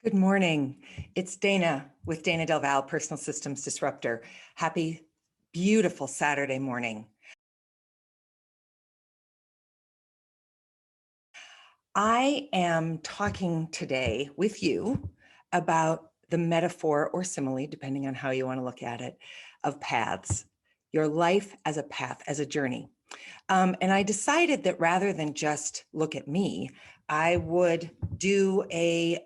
Good morning. It's Dana with Dana Del Val, Personal Systems Disruptor. Happy, beautiful Saturday morning. I am talking today with you about the metaphor or simile, depending on how you want to look at it, of paths, your life as a path, as a journey. And I decided that rather than just look at me, I would do a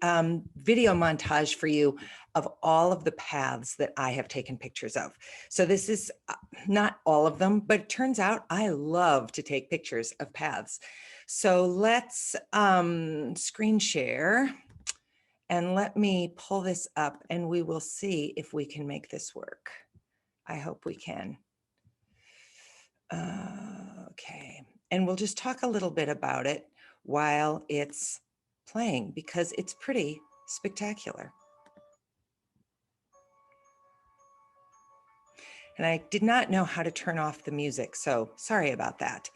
video montage for you of all of the paths that I have taken pictures of. So this is not all of them, but it turns out I love to take pictures of paths. So let's screen share and let me pull this up and we will see if we can make this work. I hope we can. Okay, and we'll just talk a little bit about it while it's playing because it's pretty spectacular. And I did not know how to turn off the music, so sorry about that.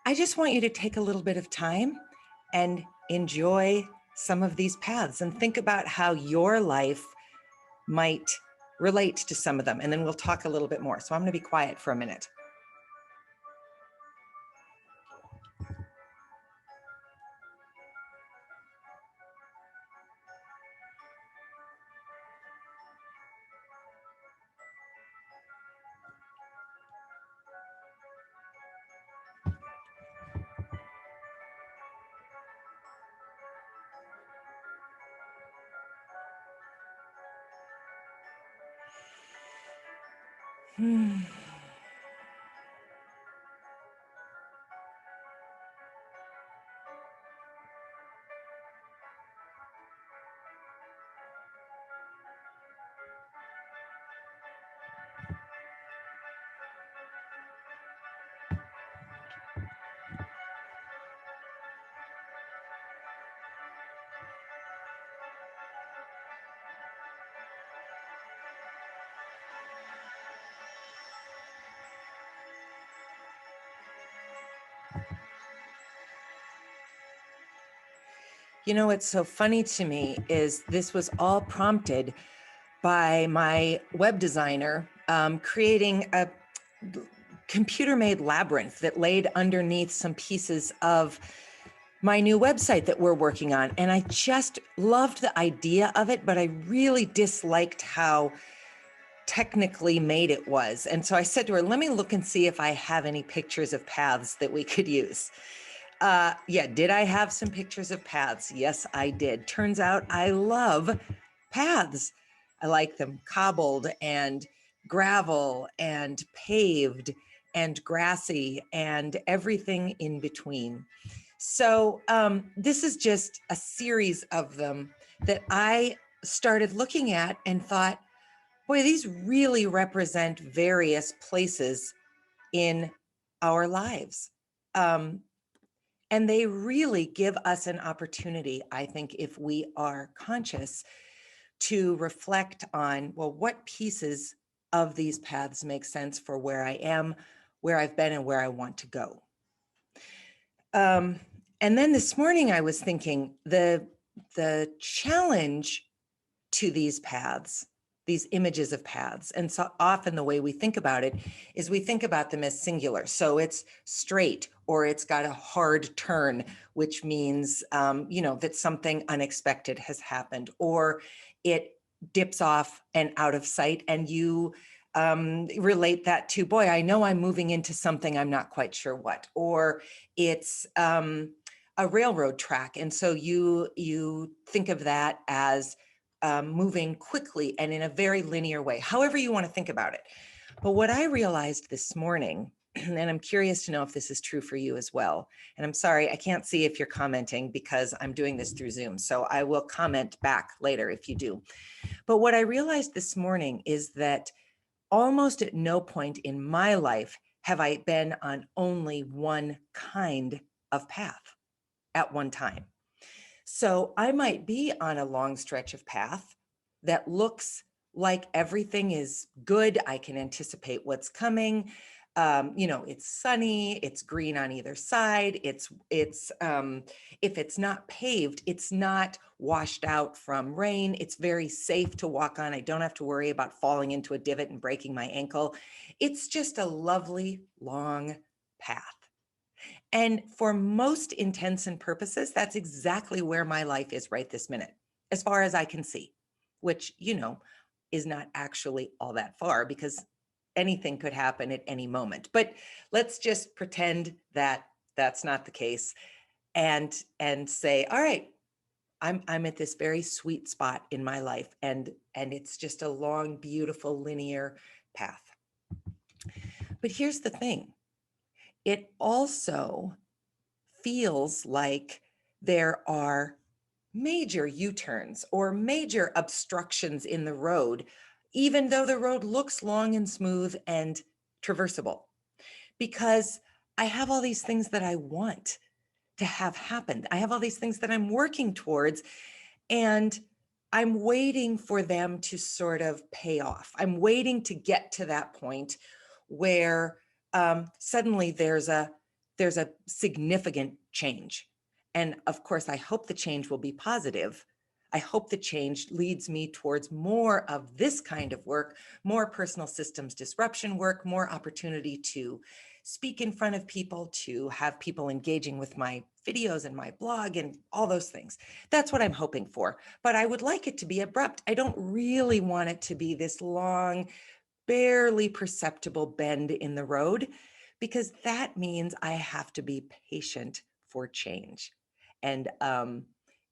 I just want you to take a little bit of time and enjoy some of these paths and think about how your life might relate to some of them, and then we'll talk a little bit more. So I'm going to be quiet for a minute. You know, what's so funny to me is this was all prompted by my web designer creating a computer-made labyrinth that laid underneath some pieces of my new website that we're working on. And I just loved the idea of it, but I really disliked how technically made it was. And so I said to her, let me look and see if I have any pictures of paths that we could use. Yeah, did I have some pictures of paths? Yes, I did. Turns out I love paths. I like them cobbled and gravel and paved and grassy and everything in between. So this is just a series of them that I started looking at and thought, boy, these really represent various places in our lives. And they really give us an opportunity, I think, if we are conscious, to reflect on, well, what pieces of these paths make sense for where I am, where I've been, and where I want to go. And then this morning I was thinking the challenge to these paths, these images of paths. And so often the way we think about it is we think about them as singular. So it's straight or it's got a hard turn, which means, that something unexpected has happened, or it dips off and out of sight. And you relate that to, boy, I know I'm moving into something, I'm not quite sure what, or it's a railroad track. And so you think of that as moving quickly and in a very linear way, however you want to think about it. But what I realized this morning, and I'm curious to know if this is true for you as well, and I'm sorry, I can't see if you're commenting because I'm doing this through Zoom, so I will comment back later if you do. But what I realized this morning is that almost at no point in my life have I been on only one kind of path at one time. So I might be on a long stretch of path that looks like everything is good. I can anticipate what's coming. It's sunny, it's green on either side. If it's not paved, it's not washed out from rain. It's very safe to walk on. I don't have to worry about falling into a divot and breaking my ankle. It's just a lovely long path. And for most intents and purposes, that's exactly where my life is right this minute, as far as I can see, which, is not actually all that far because anything could happen at any moment. But let's just pretend that that's not the case and say, all right, I'm at this very sweet spot in my life, and it's just a long, beautiful, linear path. But here's the thing. It also feels like there are major U-turns or major obstructions in the road, even though the road looks long and smooth and traversable, because I have all these things that I want to have happen. I have all these things that I'm working towards, and I'm waiting for them to sort of pay off. I'm waiting to get to that point where suddenly there's a significant change. And of course, I hope the change will be positive. I hope the change leads me towards more of this kind of work, more personal systems disruption work, more opportunity to speak in front of people, to have people engaging with my videos and my blog and all those things. That's what I'm hoping for. But I would like it to be abrupt. I don't really want it to be this long, barely perceptible bend in the road, because that means I have to be patient for change. And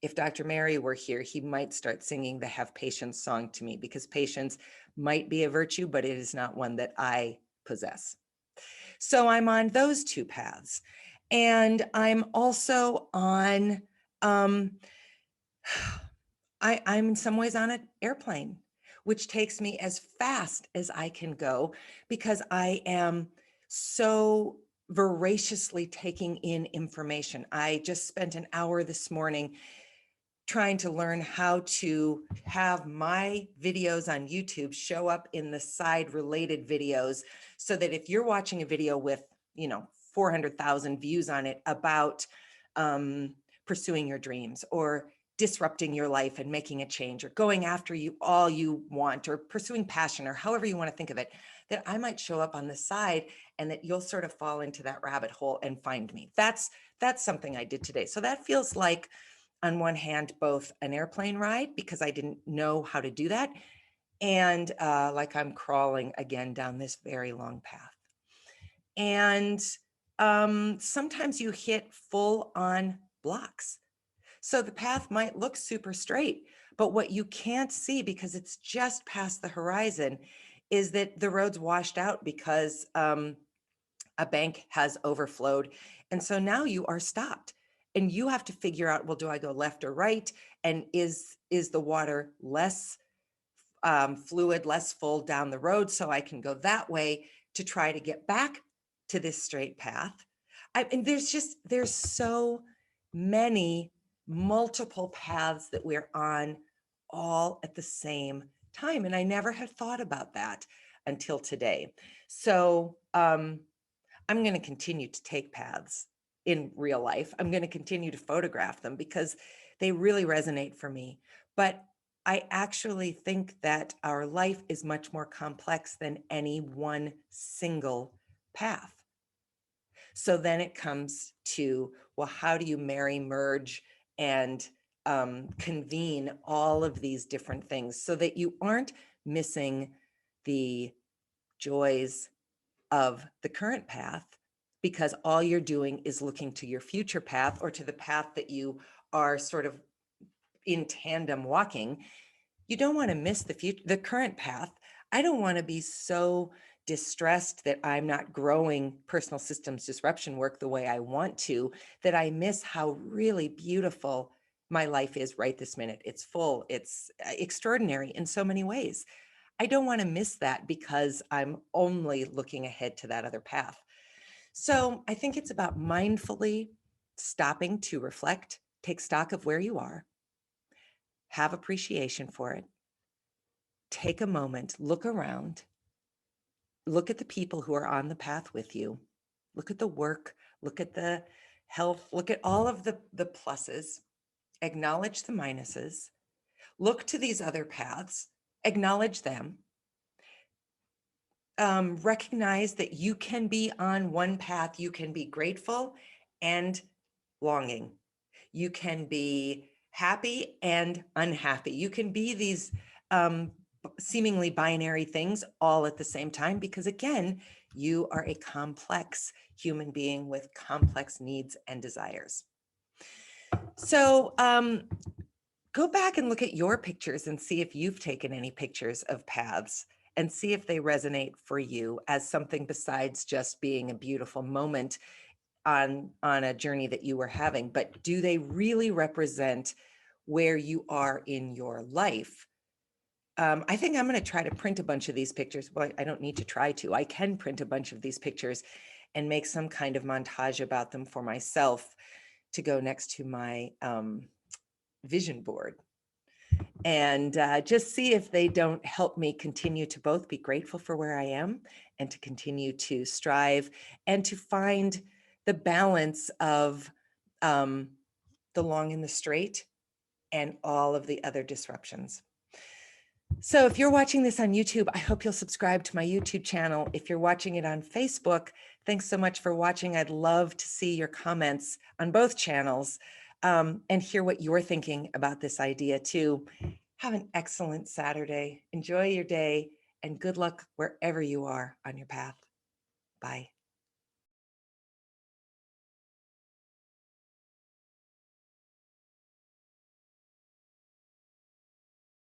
if Dr. Mary were here, he might start singing the Have Patience song to me, because patience might be a virtue, but it is not one that I possess. So I'm on those two paths. And I'm also on, I'm in some ways on an airplane, which takes me as fast as I can go, because I am so voraciously taking in information. I just spent an hour this morning trying to learn how to have my videos on YouTube show up in the side related videos, so that if you're watching a video with, 400,000 views on it about pursuing your dreams, or disrupting your life and making a change, or going after all you want, or pursuing passion, or however you want to think of it, that I might show up on the side, and that you'll sort of fall into that rabbit hole and find me. That's something I did today. So that feels like, on one hand, both an airplane ride, because I didn't know how to do that, and like I'm crawling again down this very long path. And sometimes you hit full on blocks. So the path might look super straight, but what you can't see, because it's just past the horizon, is that the road's washed out because a bank has overflowed. And so now you are stopped, and you have to figure out, well, do I go left or right? And is the water less fluid, less full down the road, so I can go that way to try to get back to this straight path? And there's so many multiple paths that we're on all at the same time. And I never had thought about that until today. So I'm going to continue to take paths in real life. I'm going to continue to photograph them, because they really resonate for me. But I actually think that our life is much more complex than any one single path. So then it comes to, well, how do you marry, merge, and convene all of these different things so that you aren't missing the joys of the current path, because all you're doing is looking to your future path, or to the path that you are sort of in tandem walking. You don't want to miss the current path. I don't want to be so distressed that I'm not growing personal systems disruption work the way I want to, that I miss how really beautiful my life is right this minute. It's full, it's extraordinary in so many ways. I don't want to miss that because I'm only looking ahead to that other path. So I think it's about mindfully stopping to reflect, take stock of where you are, have appreciation for it, take a moment, look around, look at the people who are on the path with you. Look at the work, look at the health, look at all of the pluses, acknowledge the minuses, look to these other paths, acknowledge them, recognize that you can be on one path. You can be grateful and longing. You can be happy and unhappy. You can be these seemingly binary things all at the same time, because again, you are a complex human being with complex needs and desires. So go back and look at your pictures and see if you've taken any pictures of paths and see if they resonate for you as something besides just being a beautiful moment on a journey that you were having, but do they really represent where you are in your life? I think I'm going to try to print a bunch of these pictures. Well, I don't need to try to. I can print a bunch of these pictures and make some kind of montage about them for myself to go next to my vision board, and just see if they don't help me continue to both be grateful for where I am and to continue to strive and to find the balance of the long and the straight and all of the other disruptions. So if you're watching this on YouTube, I hope you'll subscribe to my YouTube channel. If you're watching it on Facebook, thanks so much for watching. I'd love to see your comments on both channels and hear what you're thinking about this idea too. Have an excellent Saturday. Enjoy your day and good luck wherever you are on your path. Bye.